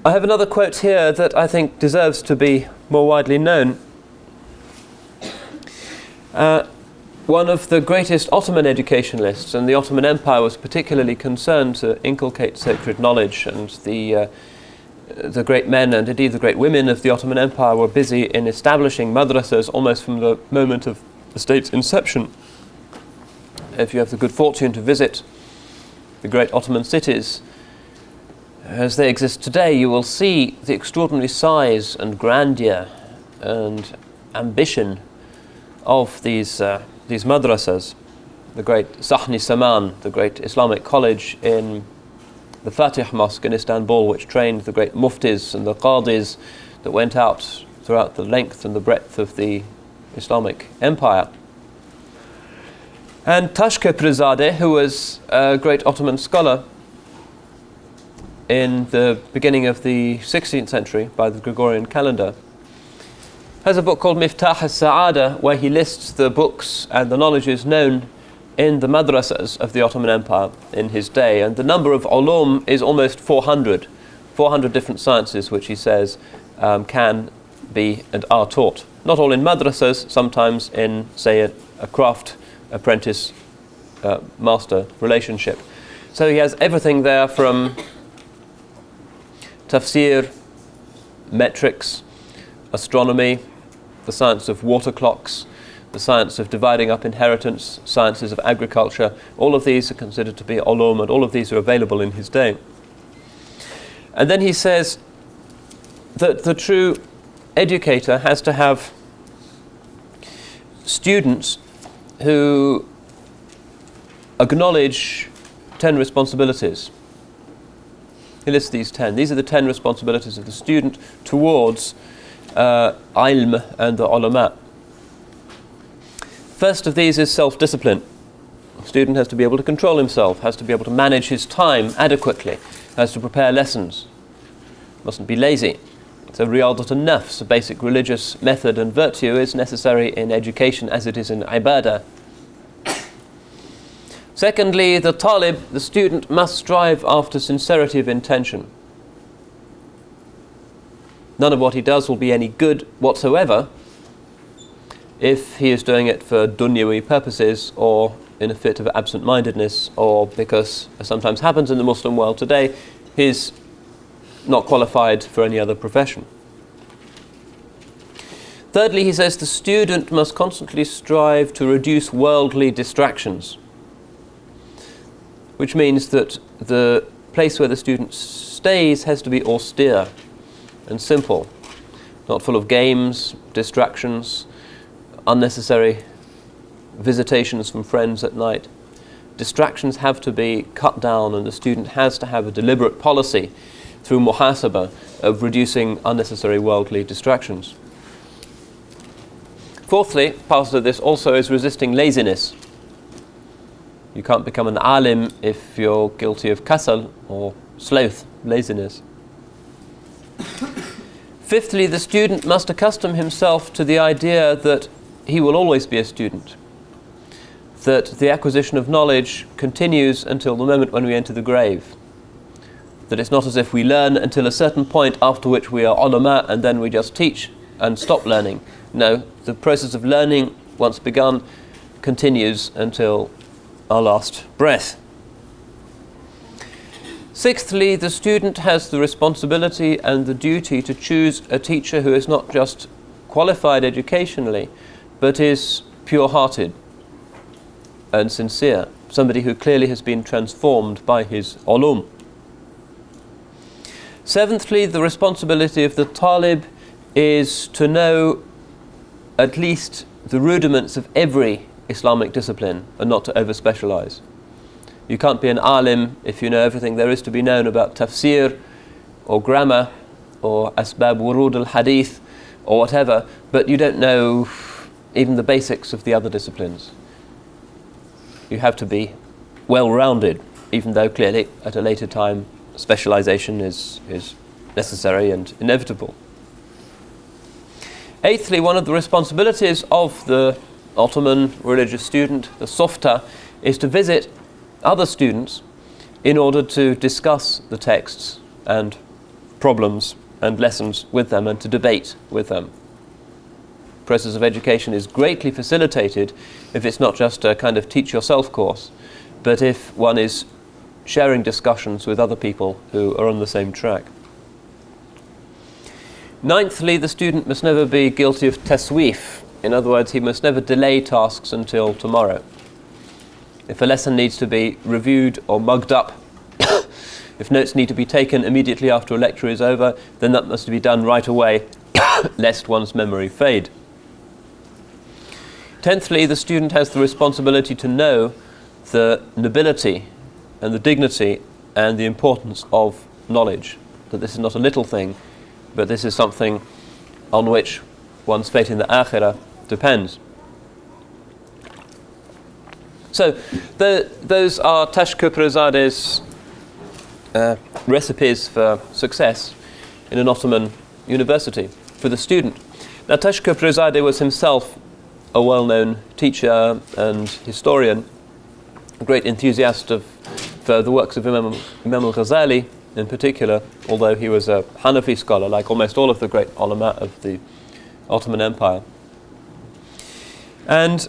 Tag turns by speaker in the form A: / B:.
A: I have another quote here that I think deserves to be more widely known. One of the greatest Ottoman educationalists, and the Ottoman Empire was particularly concerned to inculcate sacred knowledge, and the great men and indeed the great women of the Ottoman Empire were busy in establishing madrasas almost from the moment of the state's inception. If you have the good fortune to visit the great Ottoman cities as they exist today, you will see the extraordinary size and grandeur and ambition of these madrasas. The great Sahni Saman, the great Islamic college in the Fatih Mosque in Istanbul, which trained the great muftis and the qadis that went out throughout the length and the breadth of the Islamic Empire. And Tashkeprizadeh, who was a great Ottoman scholar in the beginning of the 16th century by the Gregorian calendar, has a book called Miftah al-Sa'ada, where he lists the books and the knowledges known in the madrasas of the Ottoman Empire in his day. And the number of ulum is almost 400 different sciences which he says can be and are taught. Not all in madrasas, sometimes in, say, a craft apprentice master relationship. So he has everything there from tafsir, metrics, astronomy, the science of water clocks, the science of dividing up inheritance, sciences of agriculture. All of these are considered to be ulum, and all of these are available in his day. And then he says that the true educator has to have students who acknowledge 10 responsibilities. He lists these 10. These are the 10 responsibilities of the student towards ilm and the ulama. First of these is self-discipline. The student has to be able to control himself, has to be able to manage his time adequately, has to prepare lessons, mustn't be lazy. So riyadat an-nafs, a basic religious method and virtue, is necessary in education as it is in ibadah. Secondly, the talib, the student, must strive after sincerity of intention. None of what he does will be any good whatsoever if he is doing it for dunyawi purposes, or in a fit of absent-mindedness, or because, as sometimes happens in the Muslim world today, he's not qualified for any other profession. Thirdly, he says the student must constantly strive to reduce worldly distractions, which means that the place where the student stays has to be austere and simple, not full of games, distractions, unnecessary visitations from friends at night. Distractions have to be cut down, and the student has to have a deliberate policy through muhasabah of reducing unnecessary worldly distractions. Fourthly, part of this also is resisting laziness. You can't become an alim if you're guilty of kasal, or sloth, laziness. Fifthly, the student must accustom himself to the idea that he will always be a student, that the acquisition of knowledge continues until the moment when we enter the grave, that it's not as if we learn until a certain point after which we are ulama and then we just teach and stop learning. No, the process of learning, once begun, continues until our last breath. Sixthly, the student has the responsibility and the duty to choose a teacher who is not just qualified educationally, but is pure-hearted and sincere, somebody who clearly has been transformed by his ulum. Seventhly, the responsibility of the talib is to know at least the rudiments of every Islamic discipline and not to over-specialize. You can't be an alim if you know everything there is to be known about tafsir or grammar or asbab wurud al-hadith or whatever, but you don't know even the basics of the other disciplines. You have to be well-rounded, even though clearly at a later time specialization is necessary and inevitable. Eighthly, one of the responsibilities of the Ottoman religious student, the softa, is to visit other students in order to discuss the texts and problems and lessons with them and to debate with them. The process of education is greatly facilitated if it's not just a kind of teach yourself course, but if one is sharing discussions with other people who are on the same track. Ninthly, the student must never be guilty of tasweef. In other words, he must never delay tasks until tomorrow. If a lesson needs to be reviewed or mugged up, if notes need to be taken immediately after a lecture is over, then that must be done right away, lest one's memory fade. Tenthly, the student has the responsibility to know the nobility and the dignity and the importance of knowledge, that this is not a little thing, but this is something on which one's fate in the akhirah depends. So those are Tashkupurazade's recipes for success in an Ottoman university for the student. Now, Tashkupuruzade was himself a well-known teacher and historian, a great enthusiast for the works of Imam al-Ghazali in particular, although he was a Hanafi scholar, like almost all of the great ulama of the Ottoman Empire. And